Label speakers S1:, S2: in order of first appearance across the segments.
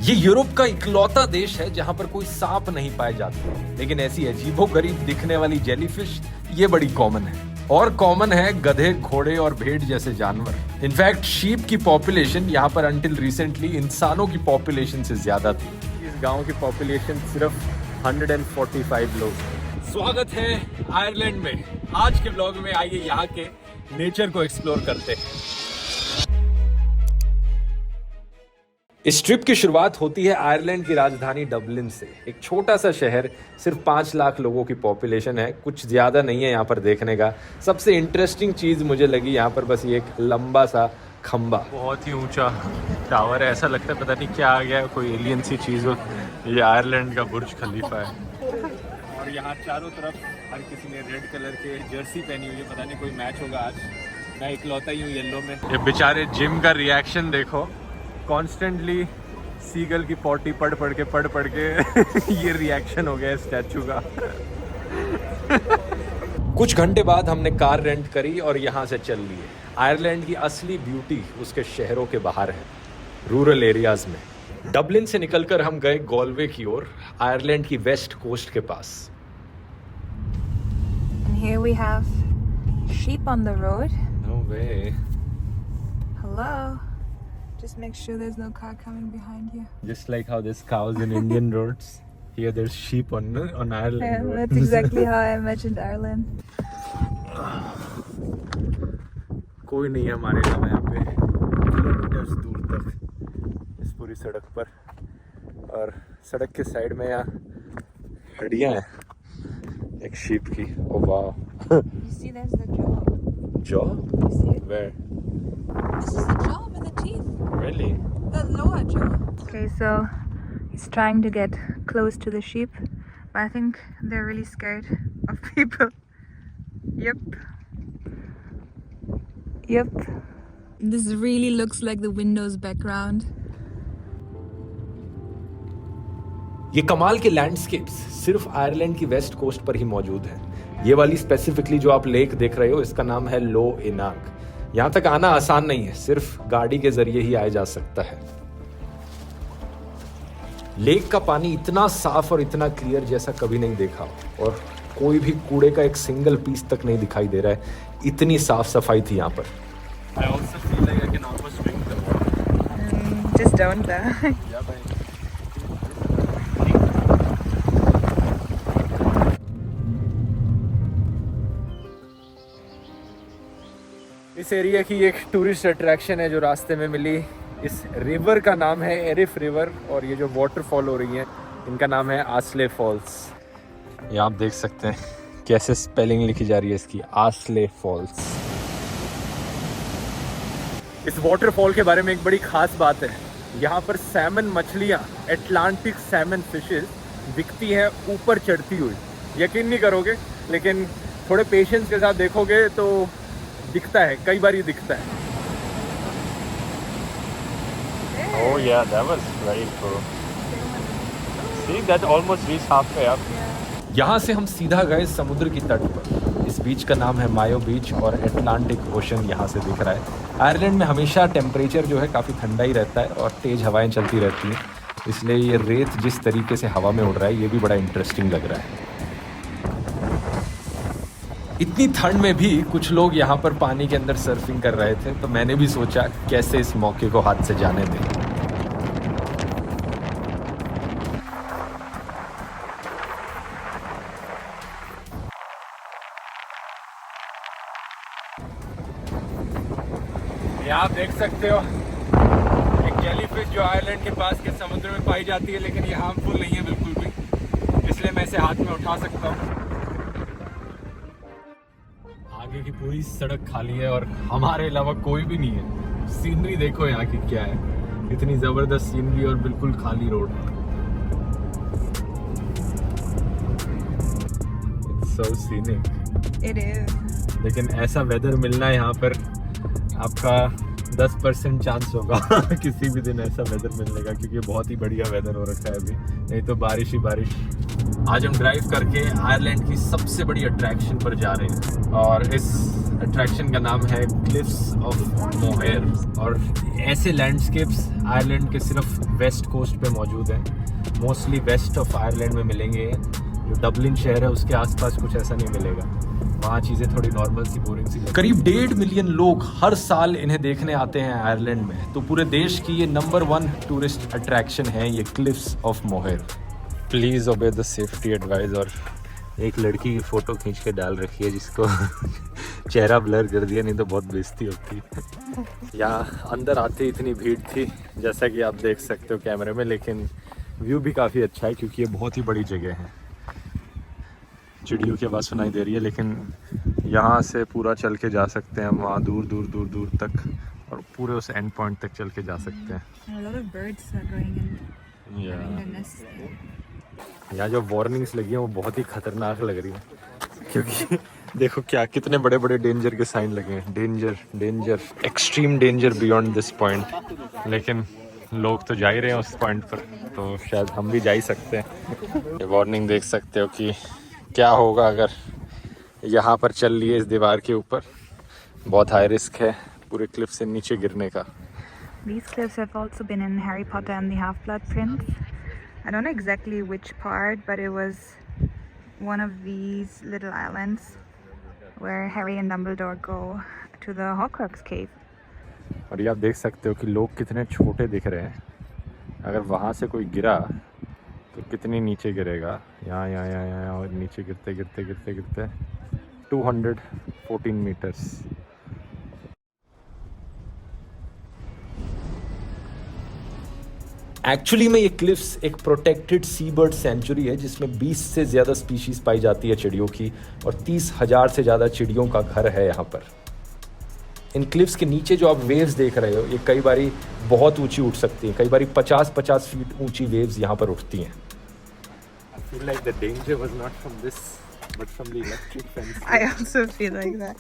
S1: ये यूरोप का इकलौता देश है जहां पर कोई सांप नहीं पाए जाते, लेकिन ऐसी अजीबोगरीब दिखने वाली जेलीफिश ये बड़ी कॉमन है। और कॉमन है गधे, घोड़े और भेड़ जैसे जानवर। इनफैक्ट शीप की पॉपुलेशन यहाँ पर अंटिल रिसेंटली इंसानों की पॉपुलेशन से ज्यादा थी। इस गांव की पॉपुलेशन सिर्फ 145 लोग। स्वागत है आयरलैंड में। आज के ब्लॉग में आइए यहाँ के नेचर को एक्सप्लोर करते हैं। इस ट्रिप की शुरुआत होती है आयरलैंड की राजधानी डबलिन से। एक छोटा सा शहर, सिर्फ 5 लाख लोगों की पॉपुलेशन है, कुछ ज्यादा नहीं है यहाँ पर देखने का। सबसे इंटरेस्टिंग चीज मुझे लगी यहाँ पर बस ये एक लंबा सा खंबा, बहुत ही ऊंचा टावर है। ऐसा लगता है पता नहीं क्या आ गया, कोई एलियन सी चीज हो। ये आयरलैंड का बुर्ज खलीफा है और यहाँ चारों तरफ हर किसी ने रेड कलर के जर्सी पहनी हुई है। पता नहीं कोई मैच होगा आज। मैं इकलौता ही हूँ येलो में। ये बेचारे जिम का रिएक्शन देखो, कॉन्स्टेंटली सीगल की पॉटी पढ़ पढ़ के ये रिएक्शन हो गया स्टैचू का। कुछ घंटे बाद हमने कार रेंट करी और यहाँ से चल लिए। आयरलैंड की असली ब्यूटी उसके शहरों के बाहर है, रूरल एरियाज में। डबलिन से निकलकर हम गए गॉलवे की ओर, आयरलैंड की वेस्ट कोस्ट के पास।
S2: And here we have sheep on the road.
S1: No way.
S2: Hello. Just make sure there's no car coming behind you.
S1: Just like how there's cows in Indian roads, here there's sheep on Ireland
S2: Yeah,
S1: roads.
S2: that's exactly how I imagined Ireland.
S1: कोई नहीं है हमारे अलावा यहाँ पे kilometres दूर तक इस पूरी सड़क पर। और सड़क के साइड में यहाँ हड्डियाँ हैं एक शीप की। ओह वाह।
S2: You see there's the jaw.
S1: Jaw?
S2: You see it?
S1: Where?
S2: This is the jaw with the teeth.
S1: Really?
S2: The lower jaw. Okay, so he's trying to get close to the sheep, but I think they're really scared of people. Yep. Yep. This really looks like the Windows background.
S1: ये कमाल के landscapes सिर्फ Ireland की west coast पर ही मौजूद हैं। ये वाली स्पेसिफिकली जो आप लेक देख रहे हो, इसका नाम है लो इनाक। यहाँ तक आना आसान नहीं है, सिर्फ गाड़ी के जरिए ही आया जा सकता है। लेक का पानी इतना साफ और इतना क्लियर जैसा कभी नहीं देखा, और कोई भी कूड़े का एक सिंगल पीस तक नहीं दिखाई दे रहा है। इतनी साफ सफाई थी यहाँ पर। I also feel like I can almost drink the water.
S2: Just don't though.
S1: Yeah, bhai. इस एरिया की एक टूरिस्ट अट्रैक्शन है जो रास्ते में मिली। इस रिवर का नाम है एरिफ रिवर, और ये जो वाटरफॉल हो रही है इनका नाम है आस्ले फॉल्स। ये आप देख सकते हैं कैसे स्पेलिंग लिखी जा रही है इसकी, आस्ले फॉल्स। इस वाटरफॉल के बारे में एक बड़ी खास बात है, यहाँ पर सैमन मछलियाँ, एटलांटिक सैमन फिशेस दिखती हैं ऊपर चढ़ती हुई। यकीन नहीं करोगे, लेकिन थोड़े पेशेंस के साथ देखोगे तो दिखता है, कई बार ये दिखता है। Oh yeah, that was very cool. See, that almost reached halfway up. यहाँ से हम सीधा गए समुद्र की तट पर। इस बीच का नाम है मायो बीच और एटलांटिक ओशन यहाँ से दिख रहा है। आयरलैंड में हमेशा टेम्परेचर जो है काफ़ी ठंडा ही रहता है और तेज़ हवाएं चलती रहती हैं, इसलिए ये रेत जिस तरीके से हवा में उड़ रहा है ये भी बड़ा इंटरेस्टिंग लग रहा है। इतनी ठंड में भी कुछ लोग यहाँ पर पानी के अंदर सर्फिंग कर रहे थे, तो मैंने भी सोचा कैसे इस मौके को हाथ से जाने दें। यहाँ आप देख सकते हो एक जेलीफिश जो आयरलैंड के पास के समुद्र में पाई जाती है, लेकिन ये हार्मफुल नहीं है बिल्कुल भी, इसलिए मैं इसे हाथ में उठा सकता हूँ। आगे की पूरी सड़क खाली है और हमारे अलावा कोई भी नहीं है। सीनरी देखो यहाँ की क्या है, इतनी जबरदस्त सीनरी और बिल्कुल खाली road. It's so scenic.
S2: It is.
S1: लेकिन ऐसा वेदर मिलना यहाँ पर आपका 10% चांस होगा किसी भी दिन ऐसा वेदर मिलने का, क्योंकि बहुत ही बढ़िया वेदर हो रखा है अभी, नहीं तो बारिश ही बारिश। आज हम ड्राइव करके आयरलैंड की सबसे बड़ी अट्रैक्शन पर जा रहे हैं, और इस अट्रैक्शन का नाम है क्लिफ्स ऑफ मोहेर और ऐसे लैंडस्केप्स आयरलैंड के सिर्फ वेस्ट कोस्ट पे मौजूद हैं। मोस्टली वेस्ट ऑफ आयरलैंड में मिलेंगे। जो डबलिन शहर है उसके आसपास कुछ ऐसा नहीं मिलेगा। वहाँ चीज़ें थोड़ी नॉर्मल सी बोरिंग सी। करीब 1.5 मिलियन लोग हर साल इन्हें देखने आते हैं आयरलैंड में। तो पूरे देश की ये नंबर 1 टूरिस्ट अट्रैक्शन है ये cliffs of mohair. Please obey the safety advice. और एक लड़की की फ़ोटो खींच के डाल रखी है जिसको चेहरा ब्लर कर दिया, नहीं तो बहुत बेइज्जती होती। यहाँ अंदर आते इतनी भीड़ थी जैसा कि आप देख सकते हो कैमरे में, लेकिन व्यू भी काफ़ी अच्छा है क्योंकि ये बहुत ही बड़ी जगह है। चिड़ियों की आवाज़ सुनाई दे रही है, लेकिन यहाँ से पूरा चल के जा सकते हैं वहाँ दूर दूर दूर दूर तक और पूरे उस एंड पॉइंट तक चल के जा सकते हैं। यहाँ जो वार्निंग्स लगी हैं वो बहुत ही खतरनाक लग रही है क्योंकि देखो क्या कितने बड़े बड़े डेंजर के साइन लगे हैं। Danger danger extreme danger beyond this point. लेकिन लोग तो जा ही रहे हैं उस पॉइंट पर, तो शायद हम भी जा ही सकते हैं। ये वार्निंग देख सकते हो कि क्या होगा अगर यहाँ पर चल लिए इस दीवार के ऊपर। बहुत हाई रिस्क है पूरे क्लिफ से नीचे गिरने का।
S2: These cliffs have also been in Harry Potter and the Half-Blood Prince. I don't know exactly which part, but it was one of these little islands where Harry and Dumbledore go to the Horcrux cave.
S1: और ये आप देख सकते हो कि लोग कितने छोटे दिख रहे हैं। अगर वहाँ से कोई गिरा तो कितनी नीचे गिरेगा। यहाँ और नीचे गिरते गिरते गिरते गिरते 214 मीटर्स। एक्चुअली में ये क्लिफ्स एक प्रोटेक्टेड सी बर्ड सेंचुरी है जिसमें 20 से ज़्यादा स्पीशीज़ पाई जाती है चिड़ियों की और 30,000 से ज़्यादा चिड़ियों का घर है यहाँ पर। इन क्लिफ्स के नीचे जो आप वेव्स देख रहे हो ये कई बारी बहुत ऊंची उठ सकती हैं। कई बारी 50-50 फीट ऊंची वेव्स यहाँ पर उठती हैं। I feel like the danger was not from this, but from the electric fence.
S2: I also feel like that.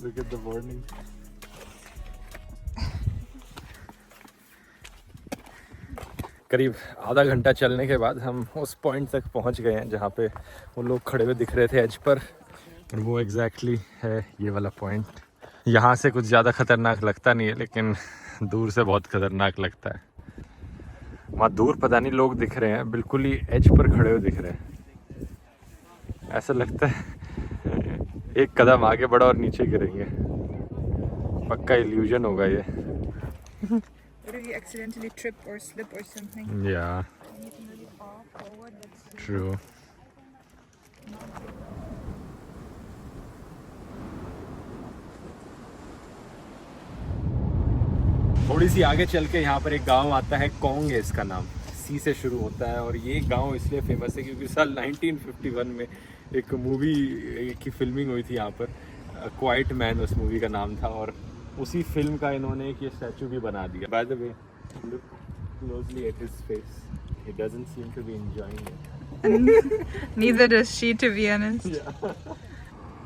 S1: Look at the warning. करीब आधा घंटा चलने के बाद हम उस पॉइंट तक पहुंच गए हैं जहाँ पे वो लोग खड़े हुए दिख रहे थे एज पर। और वो एग्जैक्टली है ये वाला पॉइंट। यहाँ से कुछ ज़्यादा खतरनाक लगता नहीं है, लेकिन दूर से बहुत खतरनाक लगता है। वहाँ दूर पता नहीं लोग दिख रहे हैं, बिल्कुल ही एज पर खड़े हुए दिख रहे हैं। ऐसा लगता है एक कदम आगे बढ़ा और नीचे गिरेंगे। पक्का इल्यूजन होगा ये।
S2: What if you accidentally trip or slip or something?
S1: Yeah. True. थोड़ी सी आगे चल के यहाँ पर एक गांव आता है, कोंग है इसका नाम, सी से शुरू होता है। और ये गांव इसलिए फेमस है क्योंकि साल 1951 में एक मूवी की फिल्मिंग हुई थी यहाँ पर। क्वाइट मैन उस मूवी का नाम था और उसी फिल्म का इन्होंने एक ये स्टैचू भी बना दिया। By the way, look closely at his face, he doesn't seem to be enjoying it.
S2: Neither does she, to be honest.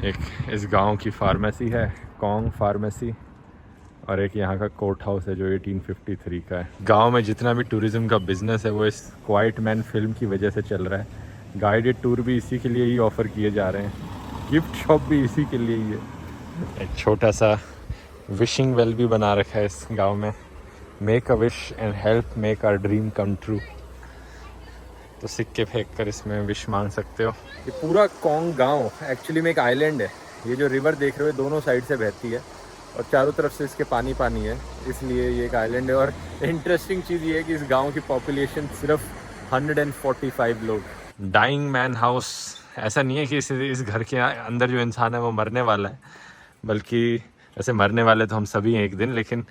S1: एक इस गांव की फार्मेसी है, कोंग फार्मेसी, और एक यहाँ का कोर्ट हाउस है जो 1853 का है। गांव में जितना भी टूरिज्म का बिजनेस है वो इस क्वाइट मैन फिल्म की वजह से चल रहा है। गाइडेड टूर भी इसी के लिए ही ऑफर किए जा रहे हैं, गिफ्ट शॉप भी इसी के लिए ही है। एक छोटा सा विशिंग वेल भी बना रखा है इस गांव में। Make a wish and help make our dream come true. तो सिक्के फेंक कर इसमें विश मांग सकते हो। ये पूरा कोंग गांव एक्चुअली में एक आइलैंड है। ये जो रिवर देख रहे हो दोनों साइड से बहती है और चारों तरफ से इसके पानी पानी है, इसलिए ये एक आइलैंड है। और इंटरेस्टिंग चीज़ ये है कि इस गांव की पॉपुलेशन सिर्फ 145 लोग। डाइंग मैन हाउस, ऐसा नहीं है कि इस घर के अंदर जो इंसान है वो मरने वाला है, बल्कि ऐसे मरने वाले तो हम सभी हैं एक दिन, लेकिन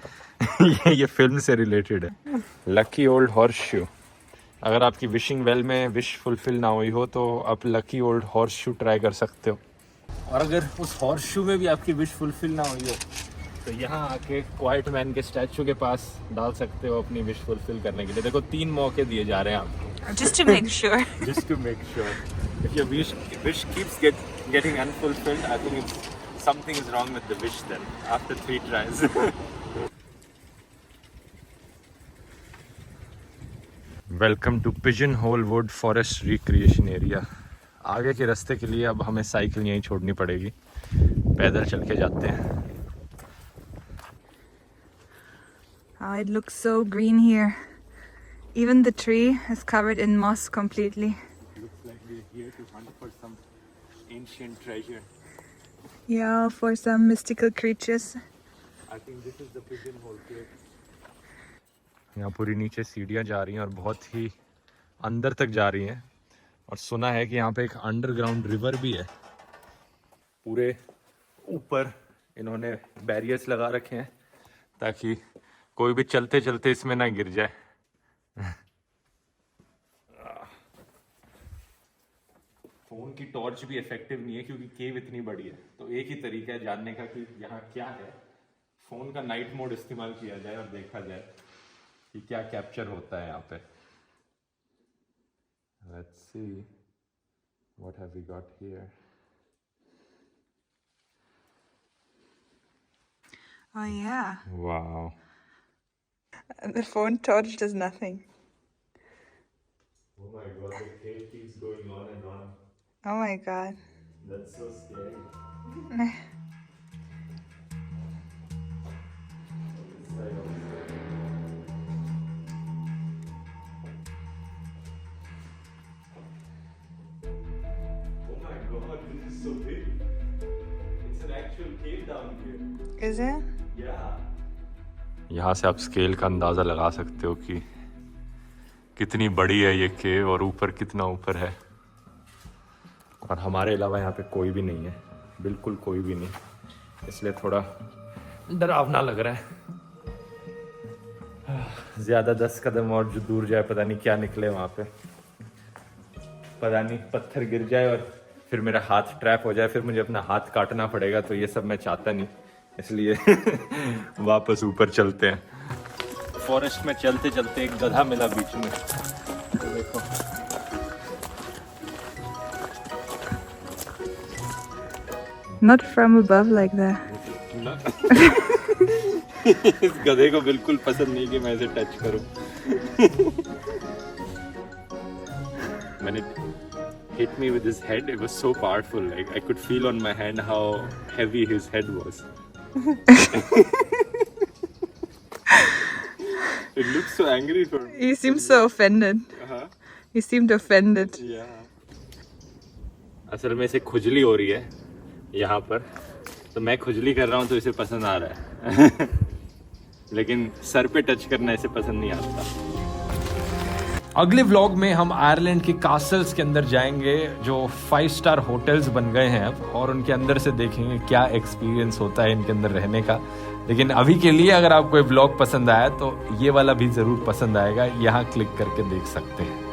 S1: ये फिल्म से रिलेटेड है। Lucky old horse shoe. अगर आपकी विशिंग वेल में विश फुलफिल ना हुई हो तो आप lucky old horse shoe try कर सकते हो। और अगर उस हॉर्स शू में भी आपकी विश फुलफिल ना हुई हो तो यहाँ आके क्वाइट मैन के स्टैचू के पास डाल सकते हो अपनी विश फुलफिल करने के लिए। देखो 3 मौके दिए जा रहे हैं आपको।
S2: Just to make sure.
S1: Just to make sure. If your wish keeps getting unfulfilled, I think something is wrong with the wish then, after 3 tries. Welcome to Pigeonhole Wood Forest Recreation Area. आगे के रास्ते के लिए अब हमें cycle यहीं छोड़नी पड़ेगी। पैदल चल के जाते हैं।
S2: Oh, it looks so green here. Even the tree is covered in moss completely.
S1: Looks like we're here to hunt for some ancient treasure.
S2: Yeah, for some mystical creatures.
S1: I think this is the pigeonhole cave. यहाँ पूरी नीचे सीढ़ियाँ जा रही हैं और बहुत ही अंदर तक जा रही हैं, और सुना है कि यहाँ पे एक अंडरग्राउंड रिवर भी है। पूरे ऊपर इन्होंने बैरियर्स लगा रखे हैं ताकि कोई भी चलते चलते इसमें ना गिर जाए। फोन की टॉर्च भी इफेक्टिव नहीं है क्योंकि केव इतनी बड़ी है। तो एक ही तरीका है जानने का कि यहाँ क्या है, फोन का नाइट मोड इस्तेमाल किया जाए और देखा जाए कि क्या कैप्चर होता है यहाँ पे। Let's see what have we got here.
S2: Oh yeah.
S1: Wow.
S2: The phone torch does nothing.
S1: Oh my god, the cave keeps going on and on.
S2: Oh my god.
S1: That's so scary. Oh my god, this is so big. It's an actual cave down here.
S2: Is it?
S1: Yeah. यहाँ से आप scale का अंदाज़ा लगा सकते हो कि कितनी बड़ी है ये केव और ऊपर कितना ऊपर है। और हमारे अलावा यहाँ पे कोई भी नहीं है, बिल्कुल कोई भी नहीं, इसलिए थोड़ा डरावना लग रहा है। ज़्यादा 10 कदम और जो दूर जाए पता नहीं क्या निकले वहाँ पे, पता नहीं पत्थर गिर जाए और फिर मेरा हाथ ट्रैप हो जाए, फिर मुझे अपना हाथ काटना पड़ेगा। तो ये सब मैं चाहता नहीं, इसलिए वापस ऊपर चलते हैं। फॉरेस्ट में चलते चलते एक गधा मिला बीच में, तो देखो
S2: Not from above like that.
S1: इस गधे को बिल्कुल पसंद नहीं कि मैं इसे टच करूं। When it hit me with his head, it was so powerful. Like I could feel on my hand how heavy his head was. It looks so angry for me.
S2: He seems so offended. He seemed offended.
S1: Yeah. असल में इसे खुजली हो रही है यहाँ पर, तो मैं खुजली कर रहा हूँ तो इसे पसंद आ रहा है। लेकिन सर पे टच करना इसे पसंद नहीं आता। अगले व्लॉग में हम आयरलैंड के कासल्स के अंदर जाएंगे जो 5 स्टार होटल्स बन गए हैं अब, और उनके अंदर से देखेंगे क्या एक्सपीरियंस होता है इनके अंदर रहने का। लेकिन अभी के लिए अगर आपको ये व्लॉग पसंद आया तो ये वाला भी ज़रूर पसंद आएगा, यहाँ क्लिक करके देख सकते हैं।